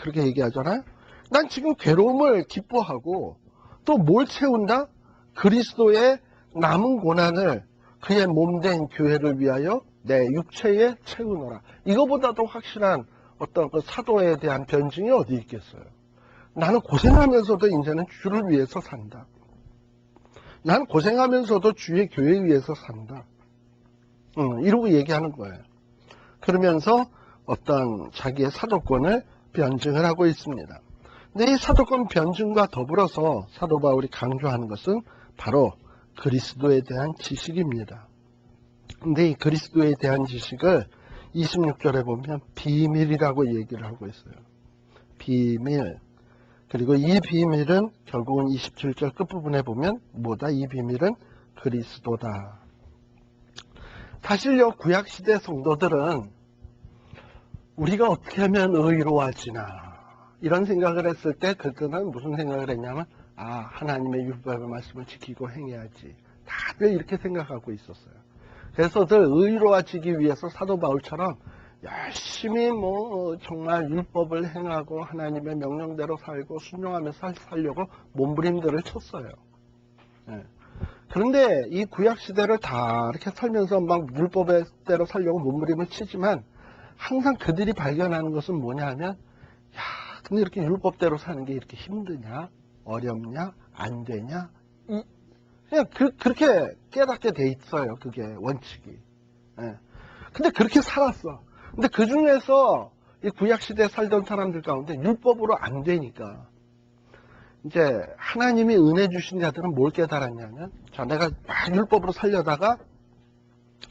그렇게 얘기하잖아요. 난 지금 괴로움을 기뻐하고 또 뭘 채운다? 그리스도의 남은 고난을 그의 몸된 교회를 위하여 내 육체에 채우노라. 이거보다도 확실한 어떤 그 사도에 대한 변증이 어디 있겠어요. 나는 고생하면서도 이제는 주를 위해서 산다. 나는 고생하면서도 주의 교회 위해서 산다. 이러고 얘기하는 거예요. 그러면서 어떤 자기의 사도권을 변증을 하고 있습니다. 근데 이 사도권 변증과 더불어서 사도 바울이 강조하는 것은 바로 그리스도에 대한 지식입니다. 근데 이 그리스도에 대한 지식을 26절에 보면 비밀이라고 얘기를 하고 있어요. 비밀. 그리고 이 비밀은 결국은 27절 끝부분에 보면 뭐다? 이 비밀은 그리스도다. 사실요, 구약시대 성도들은 우리가 어떻게 하면 의로워지나 이런 생각을 했을 때 그때는 무슨 생각을 했냐면 하나님의 율법의 말씀을 지키고 행해야지. 다들 이렇게 생각하고 있었어요. 그래서들 의로워지기 위해서 사도 바울처럼 열심히 정말 율법을 행하고 하나님의 명령대로 살고 순종하면서 살려고 몸부림들을 쳤어요. 그런데 이 구약시대를 다 이렇게 살면서 막 율법대로 살려고 몸부림을 치지만 항상 그들이 발견하는 것은 뭐냐 하면 근데 이렇게 율법대로 사는 게 이렇게 힘드냐? 어렵냐? 안 되냐? 그냥 그렇게 깨닫게 돼 있어요. 그게 원칙이. 근데 그렇게 살았어. 근데 그 중에서 이 구약시대에 살던 사람들 가운데 율법으로 안 되니까 이제 하나님이 은혜 주신 자들은 뭘 깨달았냐면 내가 막 율법으로 살려다가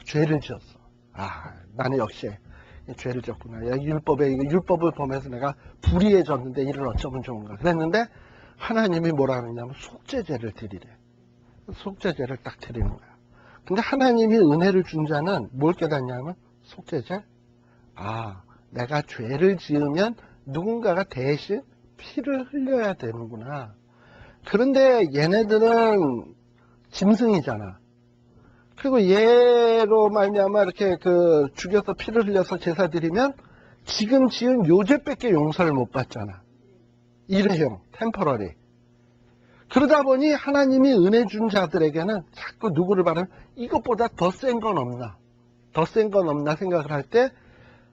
죄를 지었어. 나는 역시 죄를 지었구나. 율법을 보면서 내가 불의해졌는데 이를 어쩌면 좋은가. 그랬는데 하나님이 뭐라 하느냐면 속죄제를 드리래. 속죄제를 딱 드리는 거야. 근데 하나님이 은혜를 준 자는 뭘 깨닫냐면 속죄제? 내가 죄를 지으면 누군가가 대신 피를 흘려야 되는구나. 그런데 얘네들은 짐승이잖아. 그리고 얘로 말미암아 이렇게 죽여서 피를 흘려서 제사 드리면 지금 지은 요죄밖에 용서를 못 받잖아. 일회용, 템퍼러리. 그러다 보니 하나님이 은혜 준 자들에게는 자꾸 누구를 바라면 이것보다 더 센 건 없나? 더 센 건 없나 생각을 할 때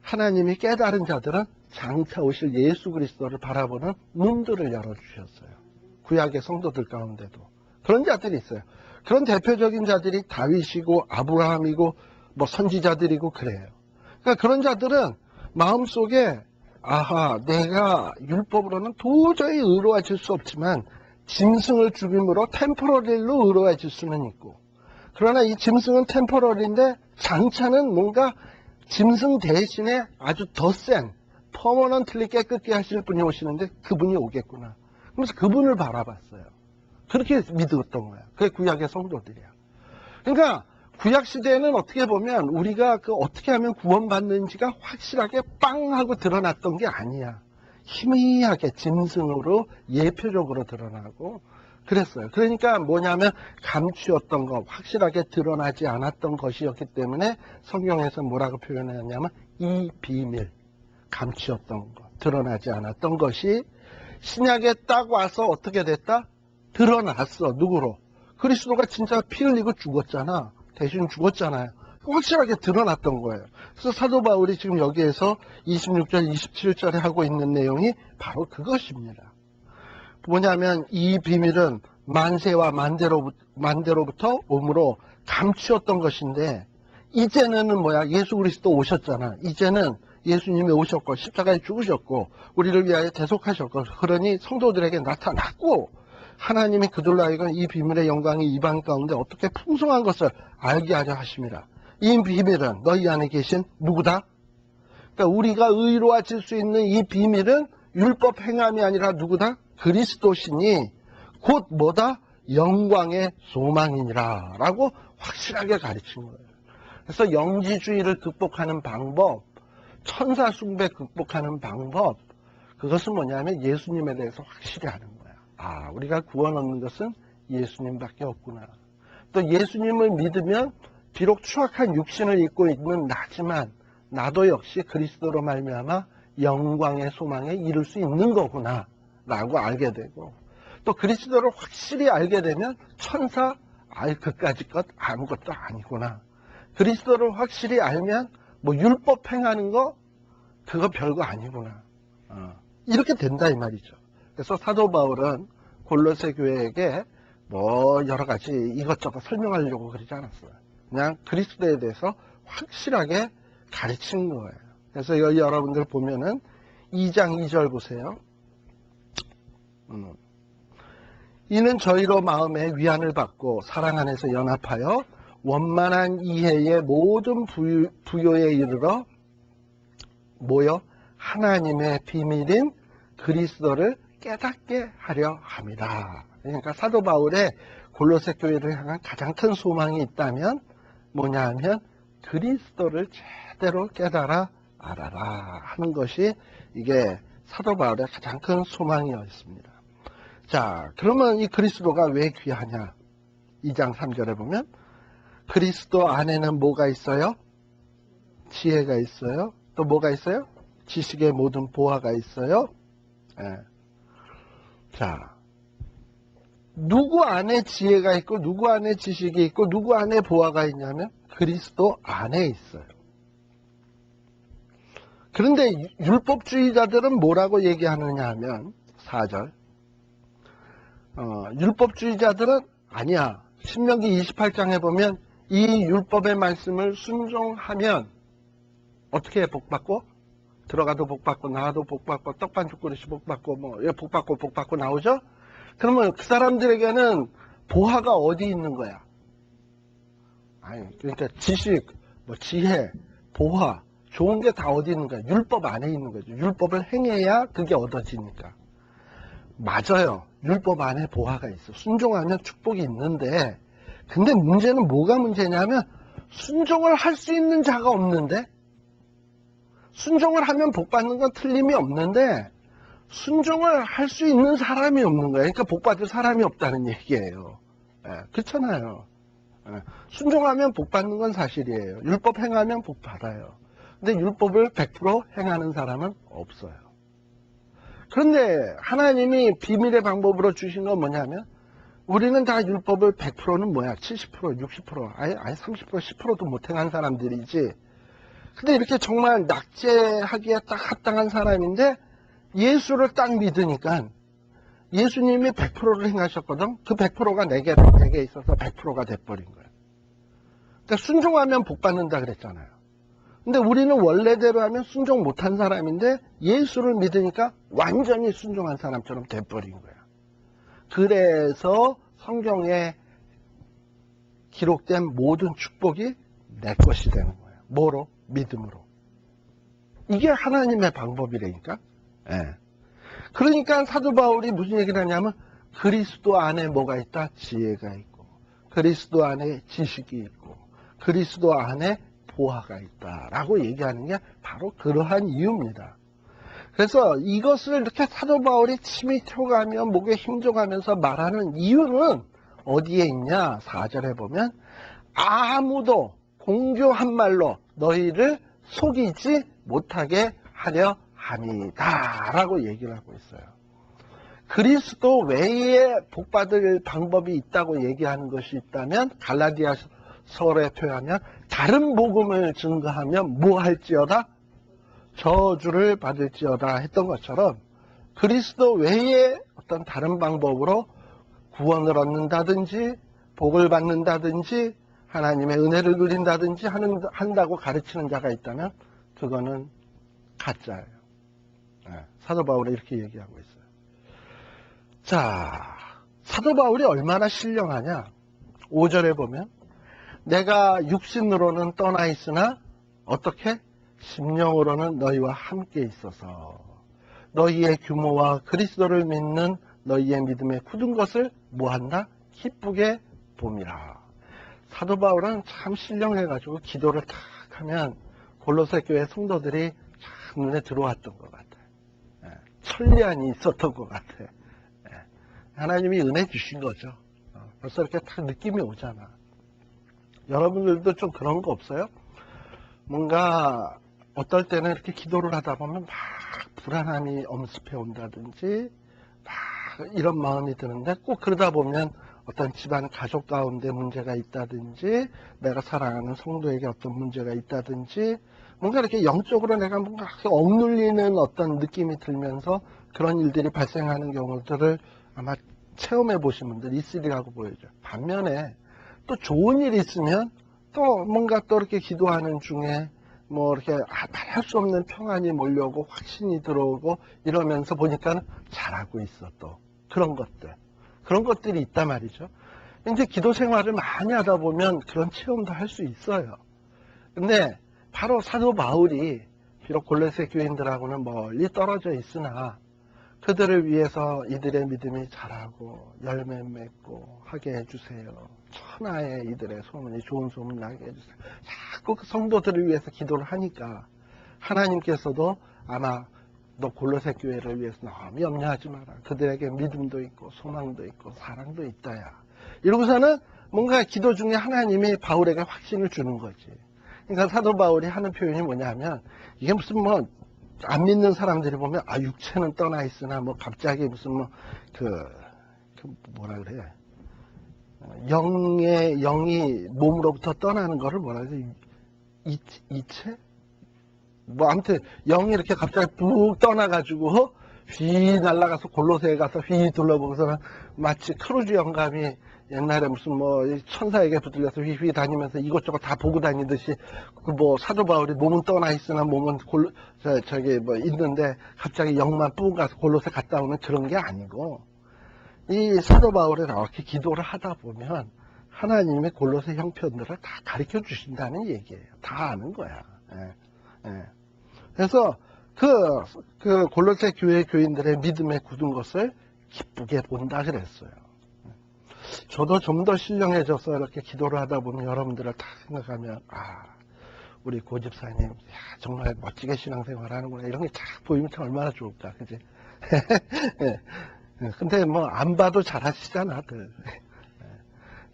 하나님이 깨달은 자들은 장차 오실 예수 그리스도를 바라보는 눈들을 열어주셨어요. 구약의 성도들 가운데도. 그런 자들이 있어요. 그런 대표적인 자들이 다윗이고 아브라함이고 선지자들이고 그래요. 그러니까 그런 자들은 마음속에 내가 율법으로는 도저히 의로워질 수 없지만 짐승을 죽임으로 템포러리로 의로워질 수는 있고, 그러나 이 짐승은 템포러리인데 장차는 뭔가 짐승 대신에 아주 더 센 퍼머넌틀리 깨끗게 하실 분이 오시는데 그분이 오겠구나. 그래서 그분을 바라봤어요. 그렇게 믿었던 거야. 그게 구약의 성도들이야. 그러니까 구약 시대에는 어떻게 보면 우리가 어떻게 하면 구원받는지가 확실하게 빵 하고 드러났던 게 아니야. 희미하게 짐승으로 예표적으로 드러나고 그랬어요. 그러니까 뭐냐면 감추었던 것, 확실하게 드러나지 않았던 것이었기 때문에 성경에서 뭐라고 표현했냐면 이 비밀, 감추었던 것, 드러나지 않았던 것이 신약에 딱 와서 어떻게 됐다? 드러났어. 누구로? 그리스도가 진짜 피 흘리고 죽었잖아. 대신 죽었잖아요. 확실하게 드러났던 거예요. 그래서 사도 바울이 지금 여기에서 26절, 27절에 하고 있는 내용이 바로 그것입니다. 뭐냐면 이 비밀은 만세와 만대로부터 오므로 감추었던 것인데 이제는 뭐야? 예수 그리스도 오셨잖아. 이제는 예수님이 오셨고 십자가에 죽으셨고 우리를 위하여 대속하셨고 그러니 성도들에게 나타났고 하나님이 그들로 하여금 이 비밀의 영광이 이방 가운데 어떻게 풍성한 것을 알게 하려 하심이라. 이 비밀은 너희 안에 계신 누구다? 그러니까 우리가 의로워질 수 있는 이 비밀은 율법 행함이 아니라 누구다? 그리스도시니 곧 뭐다? 영광의 소망이니라 라고 확실하게 가르친 거예요. 그래서 영지주의를 극복하는 방법, 천사 숭배 극복하는 방법, 그것은 뭐냐면 예수님에 대해서 확실히 아는 거야. 우리가 구원 얻는 것은 예수님밖에 없구나. 또 예수님을 믿으면 비록 추악한 육신을 입고 있는 나지만 나도 역시 그리스도로 말미암아 영광의 소망에 이룰 수 있는 거구나 라고 알게 되고, 또 그리스도를 확실히 알게 되면 천사 그까짓 것 아무것도 아니구나. 그리스도를 확실히 알면 뭐 율법 행하는 거 그거 별거 아니구나. 이렇게 된다 이 말이죠. 그래서 사도 바울은 골로새 교회에게 뭐 여러 가지 이것저것 설명하려고 그러지 않았어요. 그냥 그리스도에 대해서 확실하게 가르친 거예요. 그래서 여러분들 보면은 2장 2절 보세요. 이는 저희로 마음에 위안을 받고 사랑 안에서 연합하여 원만한 이해의 모든 부요에 이르러 모여 하나님의 비밀인 그리스도를 깨닫게 하려 합니다. 그러니까 사도 바울의 골로새 교회를 향한 가장 큰 소망이 있다면 뭐냐 하면 그리스도를 제대로 깨달아 알아라 하는 것이 이게 사도 바울의 가장 큰 소망이었습니다. 자, 그러면 이 그리스도가 왜 귀하냐? 2장 3절에 보면 그리스도 안에는 뭐가 있어요? 지혜가 있어요. 또 뭐가 있어요? 지식의 모든 보화가 있어요. 예. 자, 누구 안에 지혜가 있고 누구 안에 지식이 있고 누구 안에 보화가 있냐면 그리스도 안에 있어요. 그런데 율법주의자들은 뭐라고 얘기하느냐 하면 4절 율법주의자들은 아니야. 신명기 28장에 보면 이 율법의 말씀을 순종하면 어떻게 복받고? 들어가도 복받고 나와도 복받고 떡반죽 그릇이 복받고 뭐 복받고 나오죠? 그러면 그 사람들에게는 보화가 어디 있는 거야? 아니, 그러니까 지식, 뭐 지혜, 보화, 좋은 게 다 어디 있는 거야? 율법 안에 있는 거죠. 율법을 행해야 그게 얻어지니까. 맞아요. 율법 안에 보화가 있어. 순종하면 축복이 있는데, 근데 문제는 뭐가 문제냐면 순종을 할 수 있는 자가 없는데, 순종을 하면 복 받는 건 틀림이 없는데 순종을 할 수 있는 사람이 없는 거예요. 그러니까 복 받을 사람이 없다는 얘기예요. 그렇잖아요. 순종하면 복 받는 건 사실이에요. 율법 행하면 복 받아요. 근데 율법을 100% 행하는 사람은 없어요. 그런데 하나님이 비밀의 방법으로 주신 건 뭐냐면 우리는 다 율법을 100%는 뭐야? 70%, 60%, 아예 30%, 10%도 못 행한 사람들이지. 근데 이렇게 정말 낙제하기에 딱 합당한 사람인데 예수를 딱 믿으니까 예수님이 100%를 행하셨거든. 그 100%가 내게 있어서 100%가 돼버린 거야. 그러니까 순종하면 복 받는다 그랬잖아요. 근데 우리는 원래대로 하면 순종 못한 사람인데 예수를 믿으니까 완전히 순종한 사람처럼 돼버린 거야. 그래서 성경에 기록된 모든 축복이 내 것이 되는 거예요. 뭐로? 믿음으로. 이게 하나님의 방법이라니까. 그러니까 사도 바울이 무슨 얘기를 하냐면 그리스도 안에 뭐가 있다? 지혜가 있고 그리스도 안에 지식이 있고 그리스도 안에 보화가 있다라고 얘기하는 게 바로 그러한 이유입니다. 그래서 이것을 이렇게 사도 바울이 침이 튀어가며 목에 힘줘가면서 말하는 이유는 어디에 있냐? 4절에 보면 아무도 공교한 말로 너희를 속이지 못하게 하려 함이다 라고 얘기를 하고 있어요. 그리스도 외에 복받을 방법이 있다고 얘기하는 것이 있다면 갈라디아서에 표현하면 다른 복음을 증거하면 뭐 할지어다? 저주를 받을지어다 했던 것처럼 그리스도 외에 어떤 다른 방법으로 구원을 얻는다든지 복을 받는다든지 하나님의 은혜를 누린다든지 한다고 가르치는 자가 있다면 그거는 가짜예요. 사도 바울이 이렇게 얘기하고 있어요. 자, 사도 바울이 얼마나 신령하냐? 5절에 보면 내가 육신으로는 떠나 있으나 어떻게? 심령으로는 너희와 함께 있어서 너희의 규모와 그리스도를 믿는 너희의 믿음에 굳은 것을 뭐한다? 기쁘게 봄이라. 사도 바울은 참 신령해가지고 기도를 탁 하면 골로새 교회 성도들이 참 눈에 들어왔던 것 같아요. 천리안이 있었던 것 같아요. 하나님이 은혜 주신 거죠. 벌써 이렇게 딱 느낌이 오잖아. 여러분들도 좀 그런 거 없어요? 뭔가 어떨 때는 이렇게 기도를 하다 보면 막 불안함이 엄습해 온다든지 막 이런 마음이 드는데, 꼭 그러다 보면 어떤 집안 가족 가운데 문제가 있다든지 내가 사랑하는 성도에게 어떤 문제가 있다든지 뭔가 이렇게 영적으로 내가 뭔가 억눌리는 어떤 느낌이 들면서 그런 일들이 발생하는 경우들을 아마 체험해 보신 분들 있으리라고 보여요. 반면에 또 좋은 일이 있으면 또 뭔가 또 이렇게 기도하는 중에 뭐 이렇게 말할 수 없는 평안이 몰려오고 확신이 들어오고 이러면서 보니까 잘하고 있어. 또 그런 것들이 있단 말이죠. 이제 기도 생활을 많이 하다 보면 그런 체험도 할 수 있어요. 근데 바로 사도 바울이 비록 골로새 교인들하고는 멀리 떨어져 있으나 그들을 위해서 이들의 믿음이 자라고 열매 맺고 하게 해주세요. 천하의 이들의 소문이 좋은 소문 나게 해주세요. 자꾸 그 성도들을 위해서 기도를 하니까 하나님께서도 아마 너 골로새 교회를 위해서 너무 염려하지 마라. 그들에게 믿음도 있고 소망도 있고 사랑도 있다야. 이러고서는 뭔가 기도 중에 하나님이 바울에게 확신을 주는 거지. 그러니까 사도 바울이 하는 표현이 뭐냐면, 이게 무슨 뭐 안 믿는 사람들이 보면 육체는 떠나 있으나 뭐 갑자기 무슨 뭐 뭐라 그래, 영이 몸으로부터 떠나는 거를 뭐라 그래, 이체? 뭐 아무튼 영이 이렇게 갑자기 푹 떠나가지고 휘 날아가서 골로새에 가서 휘 둘러보고서는 마치 크루즈 영감이 옛날에 무슨 뭐 천사에게 붙들려서 휘휘 다니면서 이것저것 다 보고 다니듯이 그 뭐 사도 바울이 몸은 떠나 있으나 몸은 저기 뭐 있는데 갑자기 영만 뿜 가서 골로새 갔다 오면 그런 게 아니고, 이 사도 바울이 이렇게 기도를 하다 보면 하나님의 골로새 형편들을 다 가르쳐 주신다는 얘기예요. 다 아는 거야. 예. 그래서 그 골로새 교회 교인들의 믿음에 굳은 것을 기쁘게 본다 그랬어요. 저도 좀 더 신령해져서 이렇게 기도를 하다 보면 여러분들을 다 생각하면, 우리 고집사님 정말 멋지게 신앙생활 하는구나, 이런 게 쫙 보이면 참 얼마나 좋을까, 그지? 근데 뭐 안 봐도 잘하시잖아들.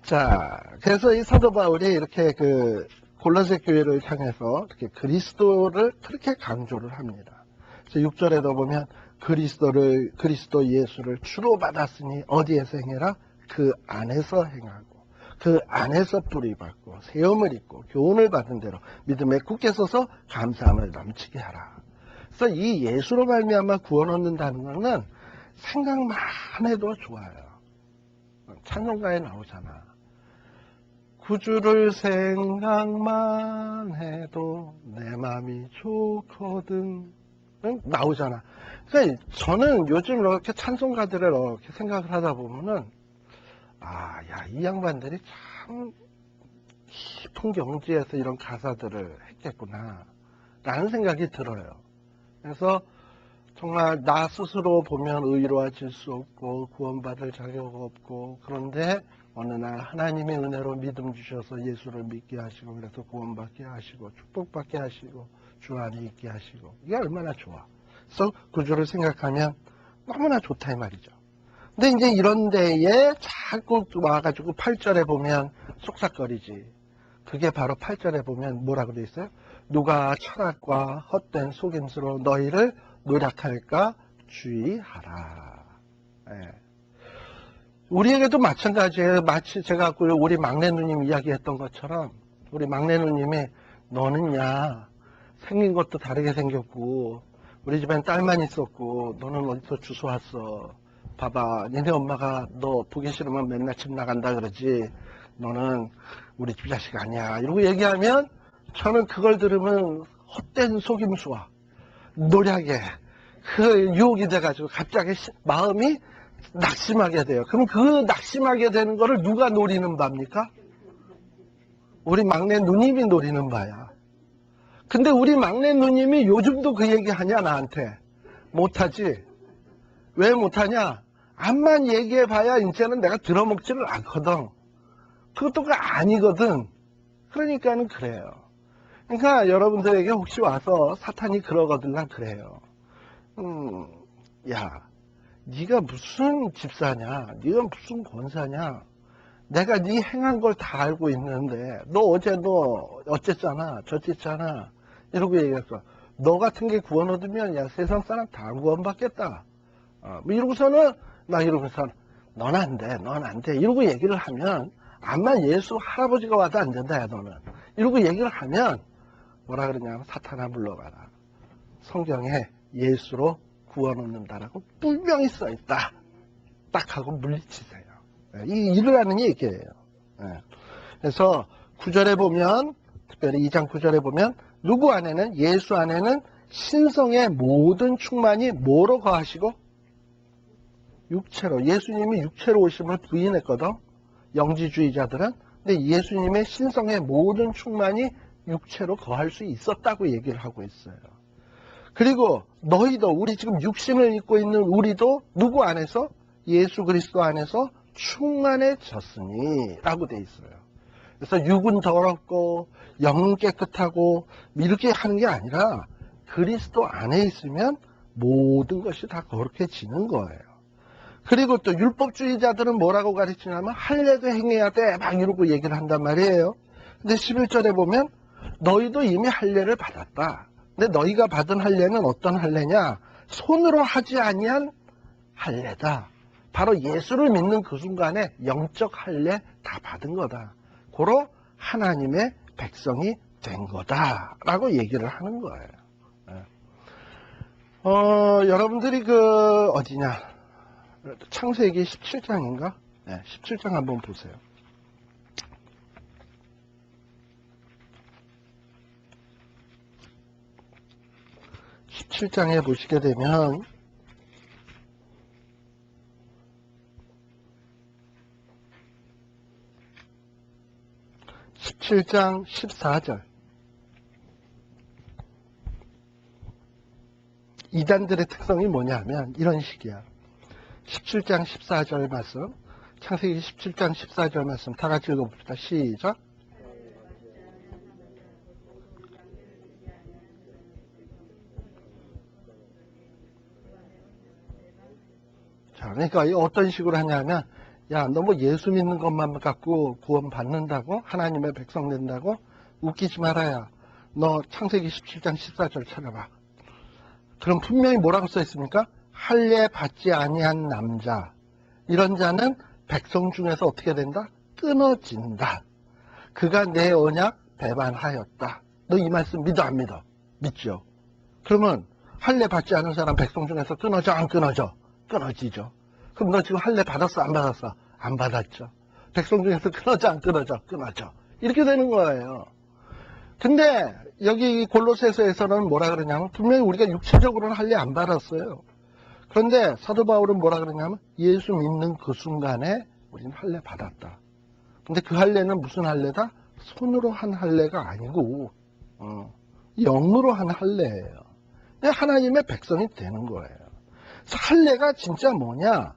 자, 그래서 이 사도 바울이 이렇게 그 골로새 교회를 향해서 이렇게 그리스도를 그렇게 강조를 합니다. 그래서 6절에도 보면 그리스도 예수를 주로 받았으니 어디에서 행해라? 그 안에서 행하고 그 안에서 뿌리받고 세움을 입고 교훈을 받은 대로 믿음에 굳게 서서 감사함을 넘치게 하라. 그래서 이 예수로 말미암아 구원 얻는다는 것은 생각만 해도 좋아요. 찬송가에 나오잖아. 구주를 생각만 해도 내 맘이 좋거든. 나오잖아. 그러니까 저는 요즘 이렇게 찬송가들을 이렇게 생각을 하다 보면은, 이 양반들이 참 깊은 경지에서 이런 가사들을 했겠구나 라는 생각이 들어요. 그래서 정말 나 스스로 보면 의로워질 수 없고 구원받을 자격 없고, 그런데 어느 날 하나님의 은혜로 믿음 주셔서 예수를 믿게 하시고, 그래서 구원받게 하시고 축복받게 하시고 주 안에 있게 하시고, 이게 얼마나 좋아. 그래서 구주를 생각하면 너무나 좋다 이 말이죠. 근데 이제 이런 데에 자꾸 와가지고 8절에 보면 속삭거리지. 그게 바로 8절에 보면 뭐라고 되어 있어요? 누가 철학과 헛된 속임수로 너희를 노력할까 주의하라. 우리에게도 마찬가지예요. 마치 제가 우리 막내 누님 이야기했던 것처럼, 우리 막내 누님이 너는야 생긴 것도 다르게 생겼고 우리 집엔 딸만 있었고 너는 어디서 주워 왔어. 봐봐, 니네 엄마가 너 보기 싫으면 맨날 집 나간다 그러지. 너는 우리 집 자식 아니야. 이러고 얘기하면 저는 그걸 들으면 헛된 속임수와 노력에 그 유혹이 돼가지고 갑자기 마음이 낙심하게 돼요. 그럼 그 낙심하게 되는 거를 누가 노리는 바입니까? 우리 막내 누님이 노리는 바야. 근데 우리 막내 누님이 요즘도 그 얘기 하냐 나한테? 못하지. 왜 못하냐? 암만 얘기해봐야 이제는 내가 들어먹지를 않거든. 그것도 아니거든. 그러니까는 그래요. 그러니까 여러분들에게 혹시 와서 사탄이 그러거들랑 그래요. 야, 네가 무슨 집사냐? 네가 무슨 권사냐? 내가 네 행한 걸 다 알고 있는데 너 어제 너 어쨌잖아 저쨌잖아 이러고 얘기했어. 너 같은 게 구원 얻으면 야 세상 사람 다 구원받겠다. 뭐 이러고서는 막 이러고서 넌 안 돼, 넌 안 돼. 이러고 얘기를 하면 암만 예수 할아버지가 와도 안 된다, 야 너는. 이러고 얘기를 하면 뭐라 그러냐면 사탄아 물러가라. 성경에 예수로 구원 얻는다라고 분명히 써있다. 딱 하고 물리치세요. 이러라는 얘기예요. 그래서 9절에 보면, 특별히 2장 9절에 보면 누구 안에는, 예수 안에는 신성의 모든 충만이 뭐로 거하시고? 육체로. 예수님이 육체로 오심을 부인했거든, 영지주의자들은. 근데 예수님의 신성의 모든 충만이 육체로 거할 수 있었다고 얘기를 하고 있어요. 그리고 너희도, 우리 지금 육신을 입고 있는 우리도 누구 안에서? 예수 그리스도 안에서 충만해졌으니 라고 돼 있어요. 그래서 육은 더럽고 영은 깨끗하고 이렇게 하는 게 아니라 그리스도 안에 있으면 모든 것이 다 거룩해지는 거예요. 그리고 또 율법주의자들은 뭐라고 가르치냐면 할례도 행해야 돼 막 이러고 얘기를 한단 말이에요. 근데 11절에 보면 너희도 이미 할례를 받았다. 근데 너희가 받은 할례는 어떤 할례냐? 손으로 하지 아니한 할례다. 바로 예수를 믿는 그 순간에 영적 할례 다 받은 거다. 고로 하나님의 백성이 된 거다라고 얘기를 하는 거예요. 여러분들이 그 어디냐? 창세기 17장인가? 17장 한번 보세요. 17장에 보시게 되면 17장 14절. 이단들의 특성이 뭐냐 하면 이런 식이야. 17장 14절 말씀, 창세기 17장 14절 말씀 다 같이 읽어봅시다. 시작. 자, 그러니까 어떤 식으로 하냐면, 야, 너 뭐 예수 믿는 것만 갖고 구원 받는다고? 하나님의 백성 된다고? 웃기지 말아야. 너 창세기 17장 14절 찾아봐. 그럼 분명히 뭐라고 써 있습니까? 할례 받지 아니한 남자, 이런 자는 백성 중에서 어떻게 된다? 끊어진다. 그가 내 언약 배반하였다. 너 이 말씀 믿어 안 믿어? 믿죠? 그러면 할례 받지 않은 사람 백성 중에서 끊어져 안 끊어져? 끊어지죠. 그럼 너 지금 할례 받았어 안 받았어? 안 받았죠. 백성 중에서 끊어져 안 끊어져? 끊어져. 이렇게 되는 거예요. 근데 여기 골로새서에서는 뭐라 그러냐면 분명히 우리가 육체적으로는 할례 안 받았어요. 그런데 사도 바울은 뭐라 그러냐면 예수 믿는 그 순간에 우리는 할례 받았다. 근데 그 할례는 무슨 할례다? 손으로 한 할례가 아니고 영으로 한 할례예요. 하나님의 백성이 되는 거예요. 그래서 할례가 진짜 뭐냐?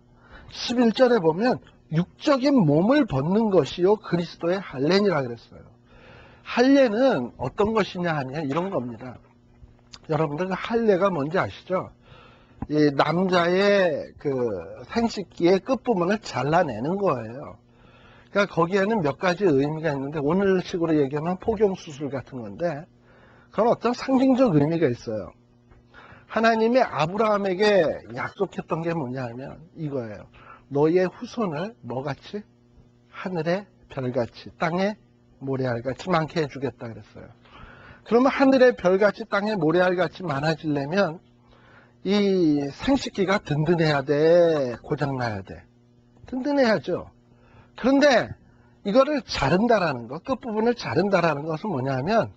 11절에 보면 육적인 몸을 벗는 것이요 그리스도의 할례니라 그랬어요. 할례는 어떤 것이냐 하냐 이런 겁니다. 여러분들 할례가 뭔지 아시죠? 이 남자의 그 생식기의 끝부분을 잘라내는 거예요. 그러니까 거기에는 몇 가지 의미가 있는데 오늘식으로 얘기하면 포경수술 같은 건데 그건 어떤 상징적 의미가 있어요. 하나님이 아브라함에게 약속했던 게 뭐냐 하면 이거예요. 너의 후손을 뭐같이? 하늘의 별같이 땅의 모래알같이 많게 해주겠다 그랬어요. 그러면 하늘의 별같이 땅의 모래알같이 많아지려면 이 생식기가 든든해야 돼? 고장나야 돼? 든든해야죠. 그런데 이거를 자른다라는 것, 끝부분을 자른다라는 것은 뭐냐면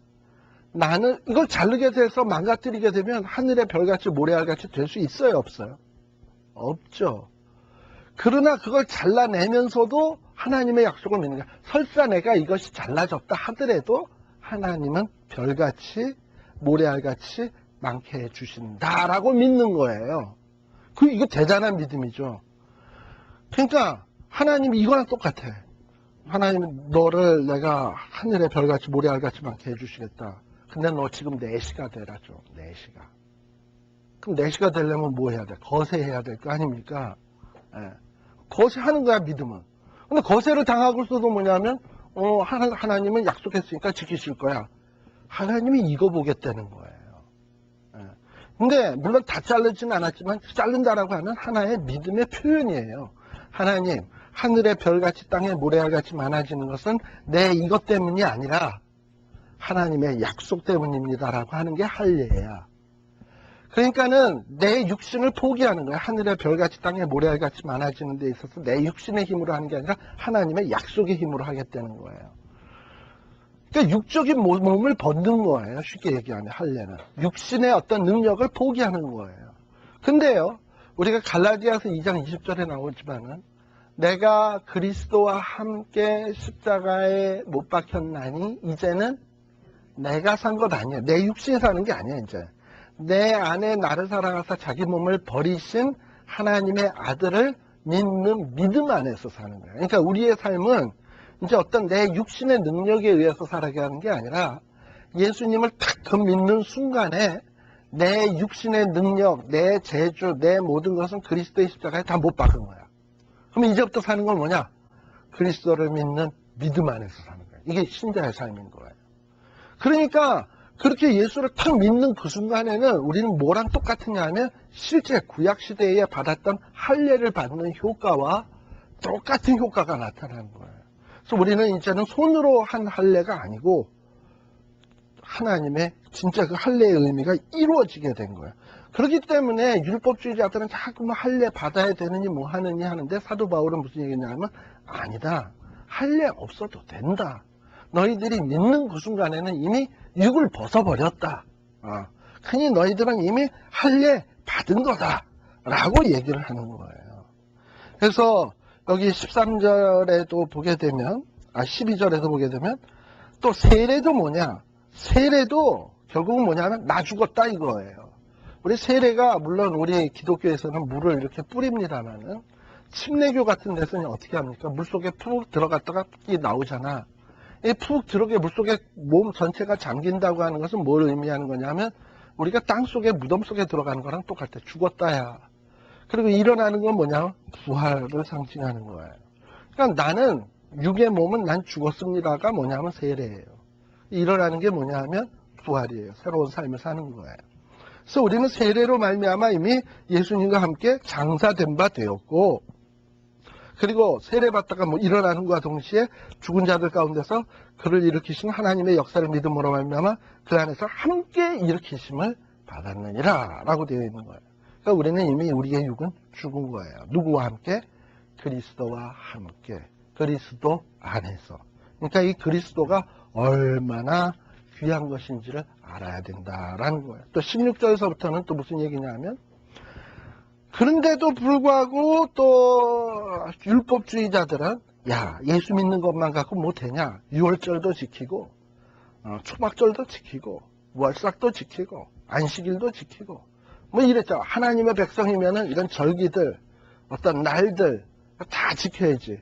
나는 이걸 자르게 돼서 망가뜨리게 되면 하늘의 별같이 모래알같이 될 수 있어요? 없어요? 없죠. 그러나 그걸 잘라내면서도 하나님의 약속을 믿는 거야. 설사 내가 이것이 잘라졌다 하더라도 하나님은 별같이 모래알같이 많게 해주신다라고 믿는 거예요. 이거 대단한 믿음이죠. 그러니까 하나님이 이거랑 똑같아. 하나님은 너를 내가 하늘의 별같이 모래알같이 많게 해주시겠다. 근데 너 지금 4시가 되라죠. 4시가. 그럼 4시가 되려면 뭐 해야 돼? 거세해야 될 거 아닙니까? 거세하는 거야, 믿음은. 근데 거세를 당하고서도 뭐냐면, 하나님은 약속했으니까 지키실 거야. 하나님이 이거 보겠다는 거예요. 근데 물론 다 자르진 않았지만 자른다라고 하는 하나의 믿음의 표현이에요. 하나님, 하늘의 별같이 땅의 모래알같이 많아지는 것은 내 이것 때문이 아니라 하나님의 약속 때문입니다라고 하는 게 할례야. 그러니까는 내 육신을 포기하는 거야. 하늘의 별같이 땅의 모래알같이 많아지는 데 있어서 내 육신의 힘으로 하는 게 아니라 하나님의 약속의 힘으로 하겠다는 거예요. 그러니까 육적인 몸을 벗는 거예요. 쉽게 얘기하면 할례는. 육신의 어떤 능력을 포기하는 거예요. 근데요, 우리가 갈라디아서 2장 20절에 나오지만은 내가 그리스도와 함께 십자가에 못 박혔나니 이제는 내가 산 것 아니에요. 내 육신이 사는 게 아니에요. 이제 내 안에 나를 사랑하사 자기 몸을 버리신 하나님의 아들을 믿는 믿음 안에서 사는 거예요. 그러니까 우리의 삶은 이제 어떤 내 육신의 능력에 의해서 살아가는 게 아니라 예수님을 딱 그 믿는 순간에 내 육신의 능력, 내 재주, 내 모든 것은 그리스도의 십자가에 다 못 박은 거야. 그럼 이제부터 사는 건 뭐냐? 그리스도를 믿는 믿음 안에서 사는 거야. 이게 신자의 삶인 거예요. 그러니까 그렇게 예수를 탁 믿는 그 순간에는 우리는 뭐랑 똑같으냐 하면 실제 구약시대에 받았던 할례를 받는 효과와 똑같은 효과가 나타나는 거예요. 그래서 우리는 이제는 손으로 한 할례가 아니고 하나님의 진짜 그 할례의 의미가 이루어지게 된 거예요. 그렇기 때문에 율법주의자들은 자꾸 뭐 할례 받아야 되느니 뭐 하느니 하는데 사도 바울은 무슨 얘기냐면 아니다. 할례 없어도 된다. 너희들이 믿는 그 순간에는 이미 육을 벗어버렸다. 그니 너희들은 이미 할례 받은 거다. 라고 얘기를 하는 거예요. 그래서 여기 13절에도 보게 되면 12절에도 보게 되면 또 세례도 뭐냐? 세례도 결국은 뭐냐면 나 죽었다 이거예요. 우리 세례가 물론 우리 기독교에서는 물을 이렇게 뿌립니다만은 침례교 같은 데서는 어떻게 합니까? 물속에 푹 들어갔다가 나오잖아. 이 푹 들어게 물속에 몸 전체가 잠긴다고 하는 것은 뭘 의미하는 거냐면 우리가 땅 속에 무덤 속에 들어가는 거랑 똑같아. 죽었다야. 그리고 일어나는 건 뭐냐? 부활을 상징하는 거예요. 그러니까 나는 육의 몸은 난 죽었습니다가 뭐냐면 세례예요. 일어나는 게 뭐냐 하면 부활이에요. 새로운 삶을 사는 거예요. 그래서 우리는 세례로 말미암아 이미 예수님과 함께 장사된 바 되었고, 그리고 세례받다가 뭐 일어나는 것과 동시에 죽은 자들 가운데서 그를 일으키신 하나님의 역사를 믿음으로 말미암아 그 안에서 함께 일으키심을 받았느니라 라고 되어 있는 거예요. 그러니까 우리는 이미 우리의 육은 죽은 거예요. 누구와 함께? 그리스도와 함께. 그리스도 안에서. 그러니까 이 그리스도가 얼마나 귀한 것인지를 알아야 된다라는 거예요. 또 16절에서부터는 또 무슨 얘기냐 하면 그런데도 불구하고 또 율법주의자들은 야 예수 믿는 것만 갖고 뭐 되냐? 유월절도 지키고 초막절도 지키고 월삭도 지키고 안식일도 지키고 뭐 이랬죠. 하나님의 백성이면은 이런 절기들 어떤 날들 다 지켜야지.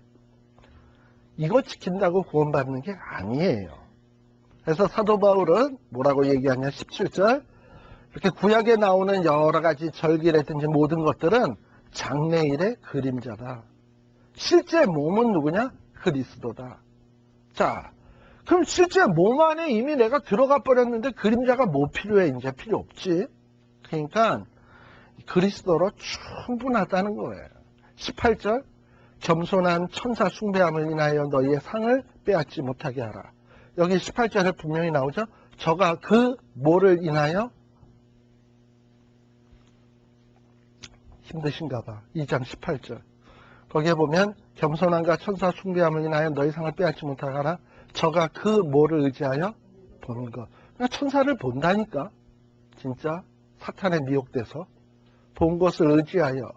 이거 지킨다고 구원받는 게 아니에요. 그래서 사도 바울은 뭐라고 얘기하냐 17절 이렇게 구약에 나오는 여러 가지 절기라든지 모든 것들은 장래일의 그림자다. 실제 몸은 누구냐? 그리스도다. 자, 그럼 실제 몸 안에 이미 내가 들어가 버렸는데 그림자가 뭐 필요해? 이제 필요 없지. 그러니까 그리스도로 충분하다는 거예요. 18절 겸손한 천사 숭배함을 인하여 너희의 상을 빼앗지 못하게 하라. 여기 18절에 분명히 나오죠. 저가 그 뭐를 인하여 힘드신가 봐. 2장 18절. 거기에 보면 겸손함과 천사 숭배함을 인하여 너희 상을 빼앗지 못하게 하라. 저가 그 뭐를 의지하여 본 것. 그러니까 천사를 본다니까. 진짜 사탄에 미혹돼서 본 것을 의지하여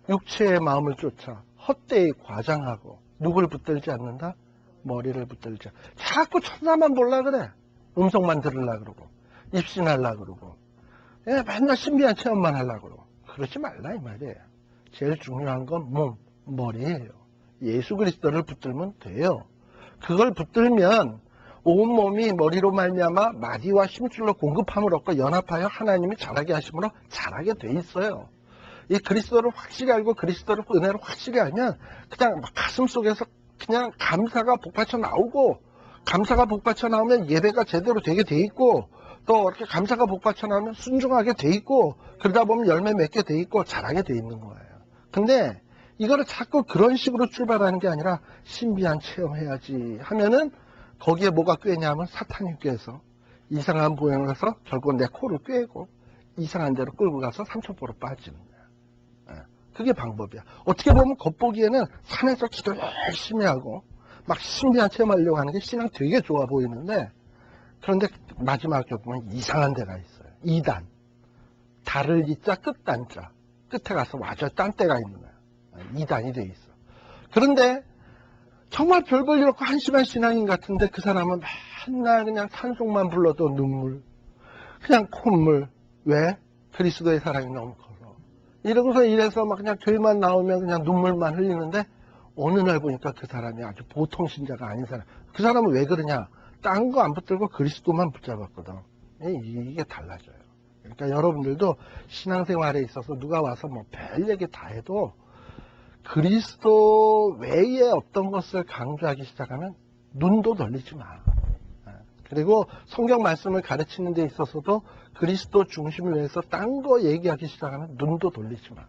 육체의 마음을 쫓아 헛되이 과장하고 누굴 붙들지 않는다? 머리를 붙들자. 자꾸 천사만 보려 그래. 음성만 들으려 그러고 입신하려 그러고 맨날 신비한 체험만 하려 그러고 그러지 말라 이 말이에요. 제일 중요한 건 몸, 머리예요. 예수 그리스도를 붙들면 돼요. 그걸 붙들면 온몸이 머리로 말미암아 마디와 힘줄로 공급함을 얻고 연합하여 하나님이 자라게 하심으로 자라게 돼 있어요. 이 그리스도를 확실히 알고 그리스도를 은혜를 확실히 알면 그냥 가슴 속에서 그냥 감사가 복받쳐 나오고 감사가 복받쳐 나오면 예배가 제대로 되게 돼 있고 또 이렇게 감사가 복받쳐 나오면 순종하게 돼 있고, 그러다 보면 열매 맺게 돼 있고 잘하게 돼 있는 거예요. 근데 이거를 자꾸 그런 식으로 출발하는 게 아니라 신비한 체험해야지 하면은 거기에 뭐가 꿰냐면 사탄이 꿰서 이상한 보행을 해서 결국 내 코를 꿰고 이상한 데로 끌고 가서 삼천포로 빠지는 거야. 그게 방법이야. 어떻게 보면 겉보기에는 산에서 기도 열심히 하고 막 신비한 체험하려고 하는 게 신앙 되게 좋아 보이는데, 그런데 마지막에 보면 이상한 데가 있어요. 2단. 달을 이자 끝단자. 끝에 가서 완전 딴 데가 있는 거야. 2단이 돼 있어. 그런데 정말 별 볼 일 없고 한심한 신앙인 같은데 그 사람은 맨날 그냥 찬송만 불러도 눈물, 그냥 콧물. 왜? 그리스도의 사랑이 너무 커서. 이러고서 이래서 막 그냥 교회만 나오면 그냥 눈물만 흘리는데, 어느 날 보니까 그 사람이 아주 보통 신자가 아닌 사람. 그 사람은 왜 그러냐? 딴 거 안 붙들고 그리스도만 붙잡았거든. 이게 달라져요. 그러니까 여러분들도 신앙생활에 있어서 누가 와서 뭐 별 얘기 다 해도 그리스도 외에 어떤 것을 강조하기 시작하면 눈도 돌리지 마. 그리고 성경 말씀을 가르치는 데 있어서도 그리스도 중심을 위해서 딴 거 얘기하기 시작하면 눈도 돌리지 마.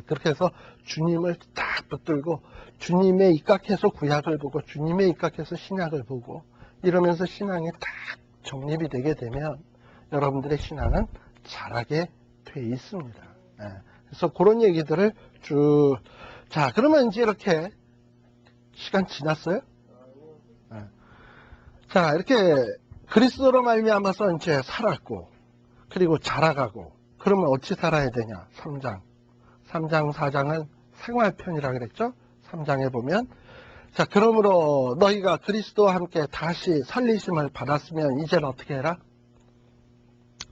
그렇게 해서 주님을 딱 붙들고 주님에 입각해서 구약을 보고 주님에 입각해서 신약을 보고 이러면서 신앙이 딱 정립이 되게 되면 여러분들의 신앙은 잘하게 돼 있습니다. 그래서 그런 얘기들을 쭉. 자, 그러면 이제 이렇게 시간 지났어요? 자, 이렇게 그리스도로 말미암아서 이제 살았고, 그리고 자라가고, 그러면 어찌 살아야 되냐? 3장, 4장은 생활편이라 그랬죠? 3장에 보면, 자, 그러므로 너희가 그리스도와 함께 다시 살리심을 받았으면 이제는 어떻게 해라?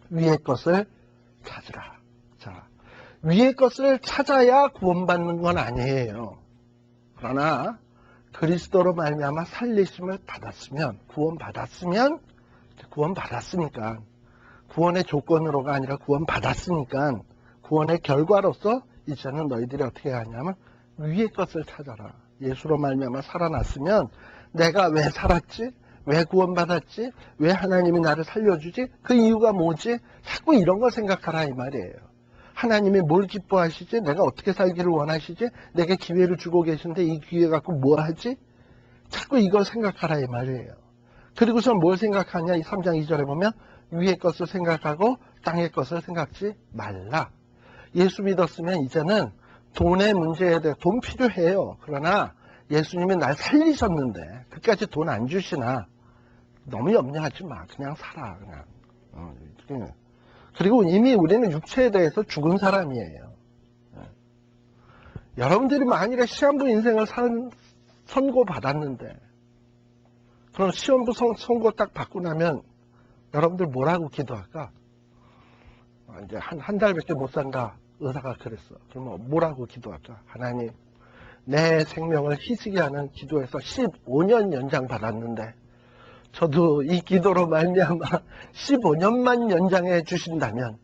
위의 것을 찾으라. 자, 위의 것을 찾아야 구원받는 건 아니에요. 그러나 그리스도로 말미암아 살리심을 받았으면, 구원받았으니까, 구원의 조건으로가 아니라 구원받았으니까 구원의 결과로서 이제는 너희들이 어떻게 하냐면 위의 것을 찾아라. 예수로 말미암아 살아났으면 내가 왜 살았지? 왜 구원받았지? 왜 하나님이 나를 살려주지? 그 이유가 뭐지? 자꾸 이런 걸 생각하라 이 말이에요. 하나님이 뭘 기뻐하시지? 내가 어떻게 살기를 원하시지? 내게 기회를 주고 계신데 이 기회 갖고 뭐 하지? 자꾸 이걸 생각하라 이 말이에요. 그리고서 뭘 생각하냐? 이 3장 2절에 보면 위의 것을 생각하고 땅의 것을 생각지 말라. 예수 믿었으면 이제는 돈의 문제에 대해 돈 필요해요. 그러나 예수님이 날 살리셨는데 그까지 돈 안 주시나 너무 염려하지 마. 그냥 살아. 그냥. 그리고 이미 우리는 육체에 대해서 죽은 사람이에요. 여러분들이 만일에 시한부 인생을 선고받았는데 그럼 시한부 선고 딱 받고 나면 여러분들 뭐라고 기도할까? 이제 한 달밖에 못 산다. 의사가 그랬어. 그러면 뭐라고 기도할까? 하나님, 내 생명을 희생하게 하는 기도에서 15년 연장 받았는데 저도 이 기도로 말미암아 15년만 연장해 주신다면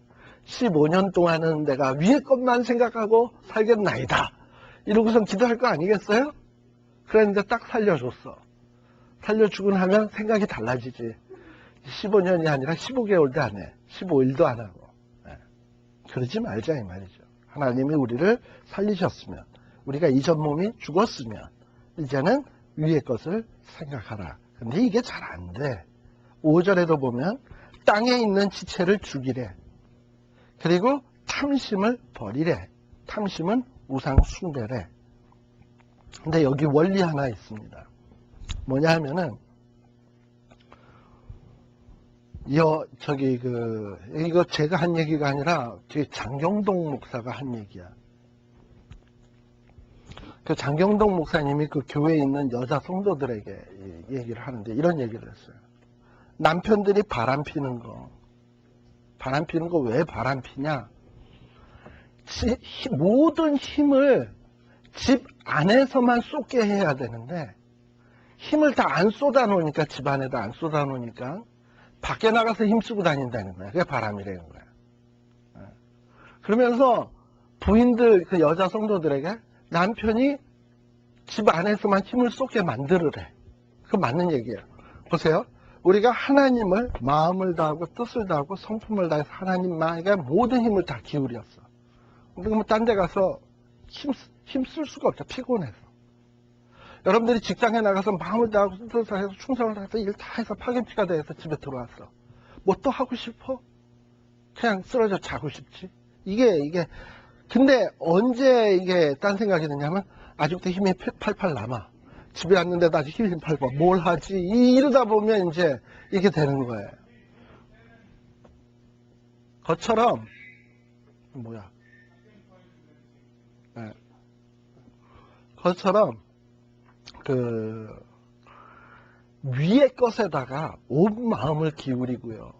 15년 동안은 내가 위의 것만 생각하고 살겠나이다. 이러고선 기도할 거 아니겠어요? 그랬는데 딱 살려줬어. 살려주고 나면 생각이 달라지지. 15년이 아니라 15개월도 안 해. 15일도 안 하고. 그러지 말자 이 말이죠. 하나님이 우리를 살리셨으면, 우리가 이전 몸이 죽었으면 이제는 위의 것을 생각하라. 근데 이게 잘 안 돼. 5절에도 보면 땅에 있는 지체를 죽이래. 그리고 탐심을 버리래. 탐심은 우상 숭배래. 근데 여기 원리 하나 있습니다. 뭐냐 하면은 이거 제가 한 얘기가 아니라 장경동 목사가 한 얘기야. 그 장경동 목사님이 그 교회에 있는 여자 성도들에게 얘기를 하는데 이런 얘기를 했어요. 남편들이 바람 피는 거 왜 바람 피냐? 모든 힘을 집 안에서만 쏟게 해야 되는데 힘을 다 안 쏟아 놓으니까, 집 안에다 안 쏟아 놓으니까 밖에 나가서 힘쓰고 다닌다는 거야. 그게 바람이라는 거야. 그러면서 부인들, 그 여자 성도들에게 남편이 집 안에서만 힘을 쏟게 만들으래. 그거 맞는 얘기예요. 보세요. 우리가 하나님을 마음을 다하고 뜻을 다하고 성품을 다해서 하나님만에게 모든 힘을 다 기울였어. 근데 뭐 딴 데 가서 힘쓸 수가 없죠. 피곤해서. 여러분들이 직장에 나가서 마음을 다하고 뜻을 다해서 충성을 다해서 일 다 해서 파김치가 돼서 집에 들어왔어. 뭐 또 하고 싶어? 그냥 쓰러져 자고 싶지. 이게 근데 언제 이게 딴 생각이 드냐면 아직도 힘이 팔팔 남아. 집에 왔는데도 아직 힘이 팔고 뭘 하지? 이러다 보면 이제 이게 되는 거예요. 그것처럼 뭐야? 네. 그것처럼 그 위의 것에다가 온 마음을 기울이고요.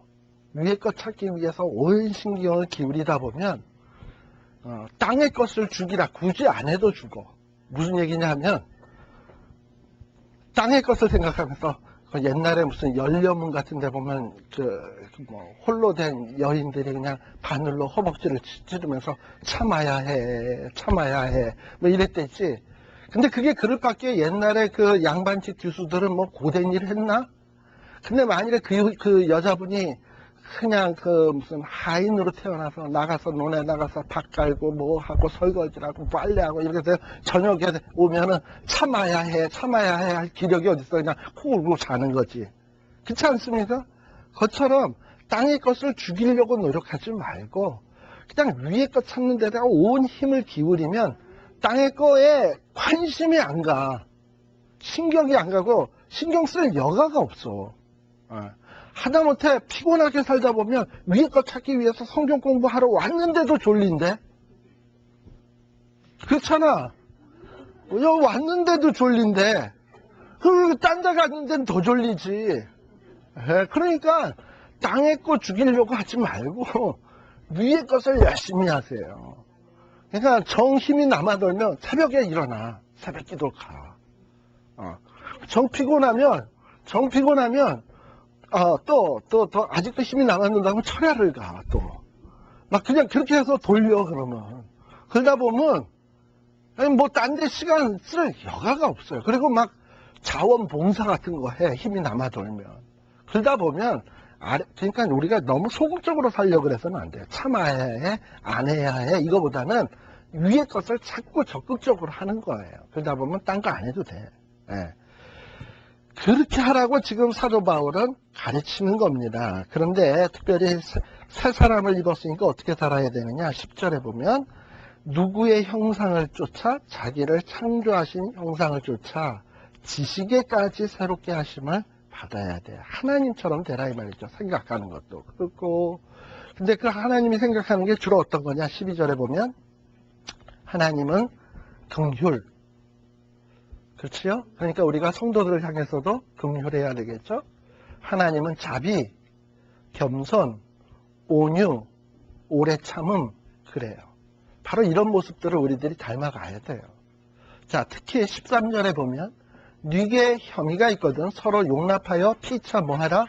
위의 것 찾기 위해서 온 신경을 기울이다 보면 땅의 것을 주기라 굳이 안 해도 주고. 무슨 얘기냐 하면 땅의 것을 생각하면서 옛날에 무슨 연료문 같은 데 보면 홀로 된 여인들이 그냥 바늘로 허벅지를 찌르면서 참아야 해 뭐 이랬댔지. 근데 그게 그럴 밖에 옛날에 그 양반집 교수들은 뭐 고된 일 했나? 근데 만일에 그 여자분이 그냥 그 무슨 하인으로 태어나서 나가서 논에 나가서 밭 갈고 뭐 하고 설거지하고 빨래하고 이렇게 해서 저녁에 오면은 참아야 해 할 기력이 어딨어. 그냥 코 울고 자는 거지. 그렇지 않습니까? 그것처럼 땅의 것을 죽이려고 노력하지 말고 그냥 위의 것 찾는 데다가 온 힘을 기울이면 땅의 거에 관심이 안 가. 신경이 안 가고 신경 쓸 여가가 없어. 하다못해 피곤하게 살다 보면 위에 것 찾기 위해서 성경 공부하러 왔는데도 졸린데? 그렇잖아. 여기 왔는데도 졸린데 딴 데 갔는 데는 더 졸리지. 그러니까 땅의 것 죽이려고 하지 말고 위의 것을 열심히 하세요. 그러니까 정 힘이 남아돌면 새벽에 일어나. 새벽 기도 가. 정 피곤하면 또 아직도 힘이 남았는다고 철야를 가, 또. 막 그냥 그렇게 해서 돌려, 그러면. 그러다 보면, 뭐, 딴 데 시간 쓸 여가가 없어요. 그리고 막 자원봉사 같은 거 해, 힘이 남아돌면. 그러다 보면, 그러니까 우리가 너무 소극적으로 살려고 그래서는 안 돼요. 참아야 해, 안 해야 해, 이거보다는 위의 것을 자꾸 적극적으로 하는 거예요. 그러다 보면 딴 거 안 해도 돼. 그렇게 하라고 지금 사도 바울은 가르치는 겁니다. 그런데 특별히 새 사람을 입었으니까 어떻게 살아야 되느냐? 10절에 보면 누구의 형상을 쫓아 자기를 창조하신 형상을 쫓아 지식에까지 새롭게 하심을 받아야 돼. 하나님처럼 되라 이 말이죠. 생각하는 것도 그렇고. 근데 그 하나님이 생각하는 게 주로 어떤 거냐? 12절에 보면 하나님은 긍휼. 그렇지요? 그러니까 우리가 성도들을 향해서도 긍휼해야 되겠죠? 하나님은 자비, 겸손, 온유, 오래 참음, 그래요. 바로 이런 모습들을 우리들이 닮아가야 돼요. 자, 특히 13절에 보면 네게 혐의가 있거든 서로 용납하여 피차 뭐하라?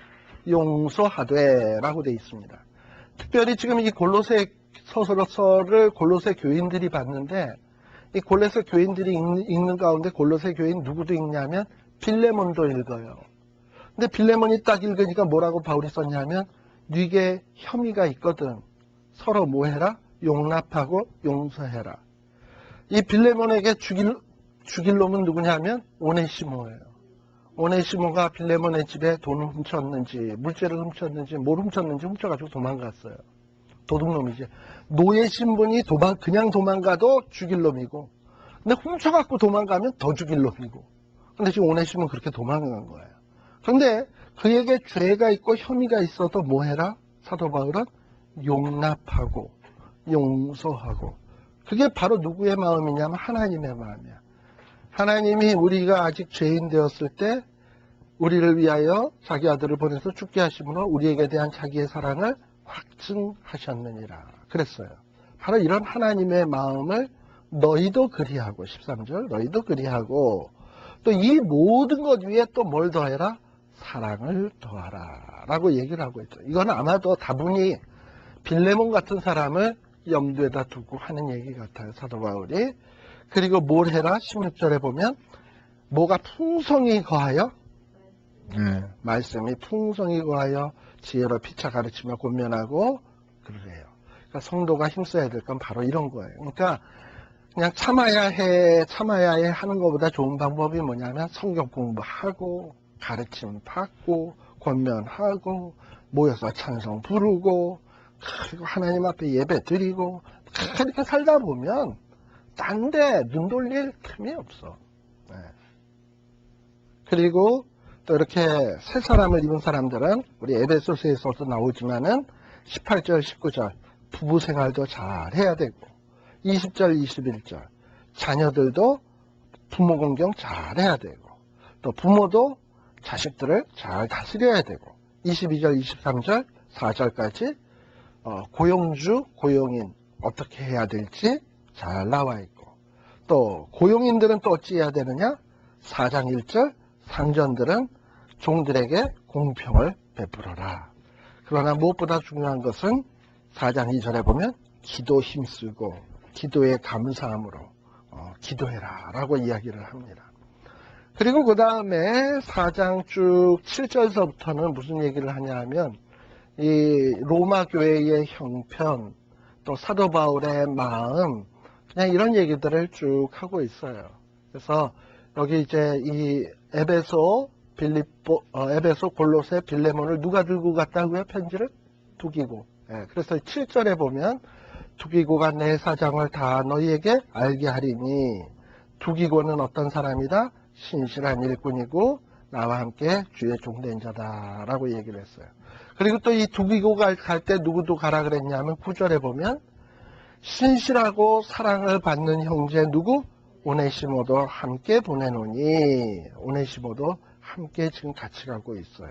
용서하되 라고 되어 있습니다. 특별히 지금 이 골로새 서술서를 골로새 교인들이 봤는데 이 골로새 교인들이 읽는 가운데 골로새 교인 누구도 읽냐면 빌레몬도 읽어요. 근데 빌레몬이 딱 읽으니까 뭐라고 바울이 썼냐면 네게 혐의가 있거든 서로 뭐해라? 용납하고 용서해라. 이 빌레몬에게 죽일 놈은 누구냐면 오네시모예요. 오네시모가 빌레몬의 집에 돈을 훔쳤는지 물질을 훔쳤는지 뭘 훔쳤는지 훔쳐가지고 도망갔어요. 도둑놈이지. 노예 신분이 그냥 도망가도 죽일 놈이고, 근데 훔쳐갖고 도망가면 더 죽일 놈이고. 근데 지금 오네시모는 그렇게 도망간 거예요. 그런데 그에게 죄가 있고 혐의가 있어도 뭐 해라? 사도 바울은 용납하고 용서하고. 그게 바로 누구의 마음이냐면 하나님의 마음이야. 하나님이 우리가 아직 죄인 되었을 때 우리를 위하여 자기 아들을 보내서 죽게 하심으로 우리에게 대한 자기의 사랑을 확증하셨느니라 그랬어요. 바로 이런 하나님의 마음을 너희도 그리하고 13절 너희도 그리하고 또 이 모든 것 위에 또 뭘 더해라? 사랑을 더하라 라고 얘기를 하고 있죠. 이건 아마도 다분히 빌레몬 같은 사람을 염두에다 두고 하는 얘기 같아요. 사도 바울이. 그리고 뭘 해라? 16절에 보면 뭐가 풍성히 거하여 말씀이 풍성히 구하여 지혜로 피차 가르치며 권면하고 그러래요. 그러니까 성도가 힘써야 될 건 바로 이런 거예요. 그러니까 그냥 참아야 해 하는 것보다 좋은 방법이 뭐냐면 성경 공부하고 가르침 받고 권면하고 모여서 찬송 부르고 그리고 하나님 앞에 예배 드리고 그렇게 살다 보면 딴 데 눈 돌릴 틈이 없어. 그리고 또 이렇게 새 사람을 입은 사람들은 우리 에베소서에서도 나오지만은 18절 19절 부부 생활도 잘 해야 되고 20절 21절 자녀들도 부모 공경 잘 해야 되고 또 부모도 자식들을 잘 다스려야 되고 22절 23절 4절까지 고용주 고용인 어떻게 해야 될지 잘 나와 있고 또 고용인들은 또 어찌 해야 되느냐 4장 1절 상전들은 종들에게 공평을 베풀어라. 그러나 무엇보다 중요한 것은 4장 2절에 보면 기도 힘쓰고 기도의 감사함으로 기도해라 라고 이야기를 합니다. 그리고 그 다음에 4장 쭉 7절서부터는 무슨 얘기를 하냐 하면 이 로마 교회의 형편 또 사도 바울의 마음 그냥 이런 얘기들을 쭉 하고 있어요. 그래서 여기 이제 이 에베소 골로새 빌레몬을 누가 들고 갔다고요? 편지를? 두기고. 그래서 7절에 보면 두기고가 내 사정을 다 너희에게 알게 하리니 두기고는 어떤 사람이다? 신실한 일꾼이고 나와 함께 주의 종된 자다라고 얘기를 했어요. 그리고 또 이 두기고가 갈 때 누구도 가라 그랬냐면 9절에 보면 신실하고 사랑을 받는 형제 누구? 오네시모도 함께 보내노니 오네시모도 함께 지금 같이 가고 있어요.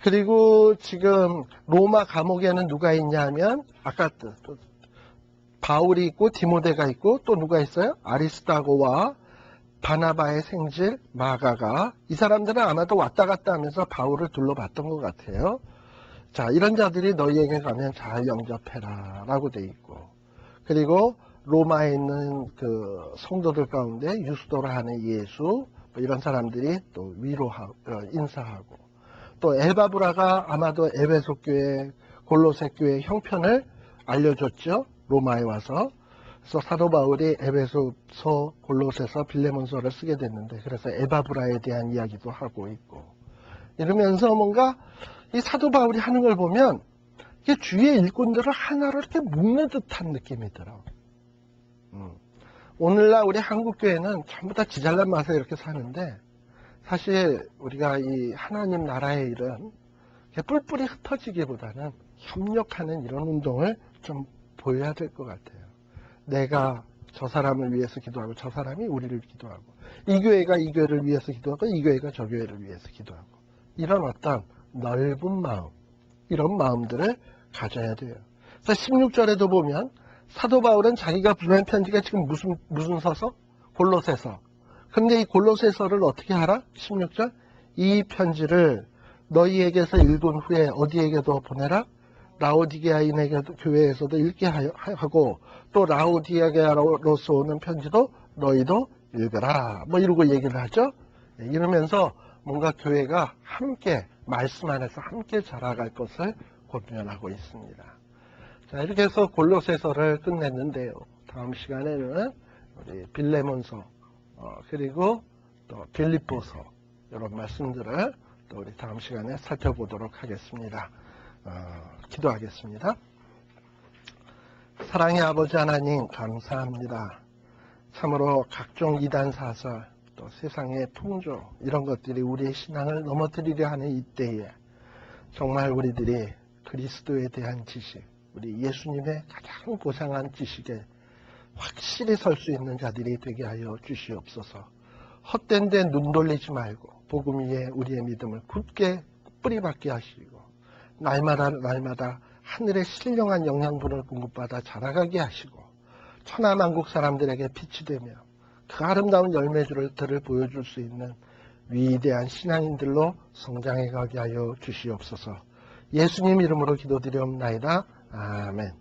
그리고 지금 로마 감옥에는 누가 있냐면 아까 바울이 있고 디모데가 있고 또 누가 있어요? 아리스다고와 바나바의 생질 마가가 이 사람들은 아마도 왔다 갔다 하면서 바울을 둘러봤던 것 같아요. 자, 이런 자들이 너희에게 가면 잘 영접해라 라고 돼 있고 그리고 로마에 있는 그 성도들 가운데 유스도라 하는 예수 뭐 이런 사람들이 또 위로하고 인사하고 또 엘바브라가 아마도 에베소 교회 골로새 교회 형편을 알려줬죠. 로마에 와서. 그래서 사도 바울이 에베소서 골로새서 빌레몬서를 쓰게 됐는데 그래서 에바브라에 대한 이야기도 하고 있고 이러면서 뭔가 이 사도 바울이 하는 걸 보면 이게 주위의 일꾼들을 하나로 이렇게 묶는 듯한 느낌이 들어. 오늘날 우리 한국교회는 전부 다 지잘난 맛에 이렇게 사는데 사실 우리가 이 하나님 나라의 일은 뿔뿔이 흩어지기보다는 협력하는 이런 운동을 좀 보여야 될 것 같아요. 내가 저 사람을 위해서 기도하고 저 사람이 우리를 기도하고 이 교회가 이 교회를 위해서 기도하고 이 교회가 저 교회를 위해서 기도하고 이런 어떤 넓은 마음 이런 마음들을 가져야 돼요. 그래서 16절에도 보면 사도 바울은 자기가 보낸 편지가 지금 무슨 서서? 골로새서. 근데 이 골로새서를 어떻게 하라? 16절 이 편지를 너희에게서 읽은 후에 어디에게도 보내라? 라오디게아인에게도 교회에서도 읽게 하고 또 라오디게아로서 오는 편지도 너희도 읽어라. 뭐 이러고 얘기를 하죠. 이러면서 뭔가 교회가 함께 말씀 안에서 함께 자라갈 것을 권면하고 있습니다. 자, 이렇게 해서 골로새서를 끝냈는데요. 다음 시간에는 우리 빌레몬서 그리고 또 빌립보서 이런 말씀들을 또 우리 다음 시간에 살펴보도록 하겠습니다. 기도하겠습니다. 사랑의 아버지 하나님 감사합니다. 참으로 각종 이단 사설 또 세상의 풍조 이런 것들이 우리의 신앙을 넘어뜨리려 하는 이때에 정말 우리들이 그리스도에 대한 지식 우리 예수님의 가장 고상한 지식에 확실히 설 수 있는 자들이 되게 하여 주시옵소서. 헛된 데 눈 돌리지 말고 복음 위에 우리의 믿음을 굳게 뿌리박게 하시고 날마다 하늘의 신령한 영양분을 공급받아 자라가게 하시고 천하만국 사람들에게 빛이 되며 그 아름다운 열매들을 보여줄 수 있는 위대한 신앙인들로 성장해 가게 하여 주시옵소서. 예수님 이름으로 기도드리옵나이다. 아멘.